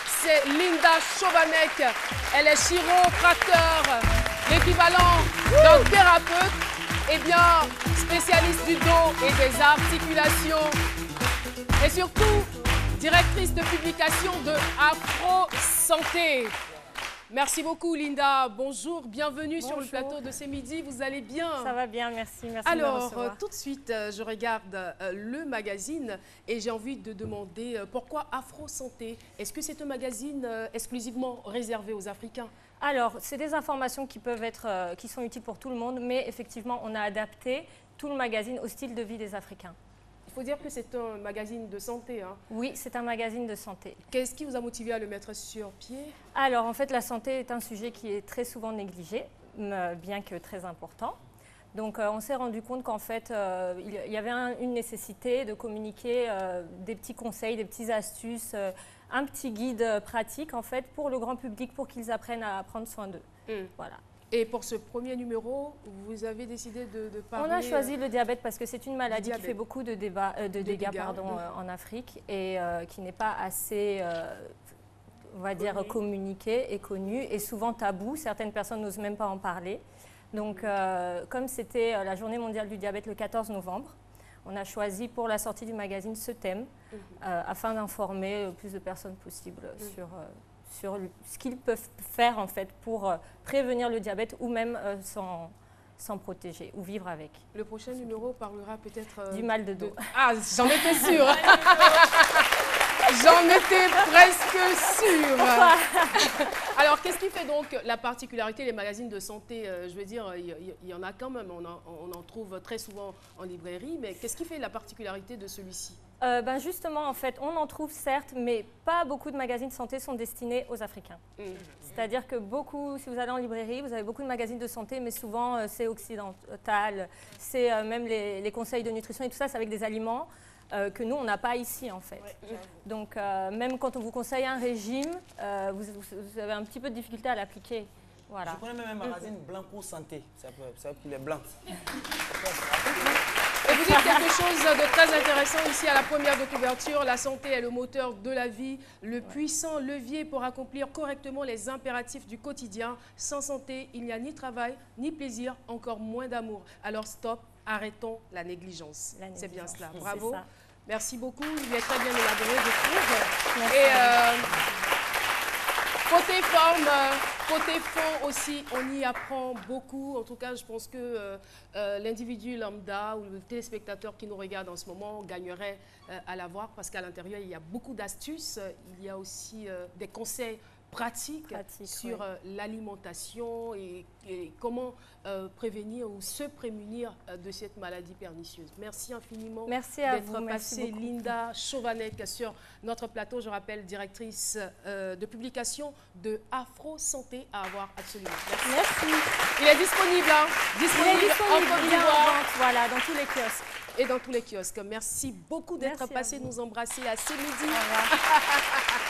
c'est Linda Chovanec. Elle est chiropracteur, l'équivalent d'un thérapeute, et bien spécialiste du dos et des articulations. Et surtout, directrice de publication de Afro Santé. Merci beaucoup Linda, bonjour, bienvenue sur le plateau de C'est Midi, vous allez bien? Ça va bien, merci de me recevoir. Alors, tout de suite, je regarde le magazine et j'ai envie de demander pourquoi Afro Santé? Est-ce que c'est un magazine exclusivement réservé aux Africains? Alors, c'est des informations qui peuvent être, qui sont utiles pour tout le monde, mais effectivement, on a adapté tout le magazine au style de vie des Africains. Il faut dire que c'est un magazine de santé. Hein. Oui, c'est un magazine de santé. Qu'est-ce qui vous a motivé à le mettre sur pied? Alors, en fait, la santé est un sujet qui est très souvent négligé, bien que très important. Donc, on s'est rendu compte qu'en fait, il y avait une nécessité de communiquer des petits conseils, des petites astuces, un petit guide pratique, en fait, pour le grand public, pour qu'ils apprennent à prendre soin d'eux. Voilà. Et pour ce premier numéro, vous avez décidé de parler... On a choisi le diabète parce que c'est une maladie qui fait beaucoup de dégâts en Afrique et qui n'est pas assez, on va dire, communiquée et connue et souvent tabou. Certaines personnes n'osent même pas en parler. Donc, comme c'était la journée mondiale du diabète le 14 novembre, on a choisi pour la sortie du magazine ce thème afin d'informer le plus de personnes possible sur ce qu'ils peuvent faire en fait pour prévenir le diabète ou même s'en protéger ou vivre avec. Le prochain numéro parlera peut-être... du mal de dos. Ah, j'en étais sûre. J'en étais presque sûre. Alors, qu'est-ce qui fait donc la particularité des magazines de santé? Je veux dire, il y en a quand même, on en trouve très souvent en librairie, mais qu'est-ce qui fait la particularité de celui-ci? Justement, en fait, on en trouve certes, mais pas beaucoup de magazines de santé sont destinés aux Africains. C'est-à-dire que beaucoup, si vous allez en librairie, vous avez beaucoup de magazines de santé, mais souvent c'est occidental, c'est même les conseils de nutrition et tout ça, c'est avec des aliments que nous, on n'a pas ici, en fait. Donc, même quand on vous conseille un régime, vous avez un petit peu de difficulté à l'appliquer. Voilà. Je connais même un magazine Blanco Santé, c'est pour les blancs. Et vous dites quelque chose de très intéressant ici à la première de couverture. La santé est le moteur de la vie, le puissant levier pour accomplir correctement les impératifs du quotidien. Sans santé, il n'y a ni travail, ni plaisir, encore moins d'amour. Alors stop, arrêtons la négligence. C'est bien cela. Bravo. Merci beaucoup. Il est très bien élaboré, je trouve. Et côté forme, côté fond aussi, on y apprend beaucoup. En tout cas, je pense que l'individu lambda ou le téléspectateur qui nous regarde en ce moment gagnerait à la voir parce qu'à l'intérieur, il y a beaucoup d'astuces. Il y a aussi des conseils pratiques sur l'alimentation et comment prévenir ou se prémunir de cette maladie pernicieuse. Merci infiniment d'être passée, Linda Chovanec, sur notre plateau. Je rappelle, directrice de publication de Afro Santé à avoir absolument. Merci. Il est disponible, hein, disponible en Côte d'Ivoire. Voilà, dans tous les kiosques. Et dans tous les kiosques. Merci beaucoup d'être passé nous embrasser à C'est Midi. Au revoir.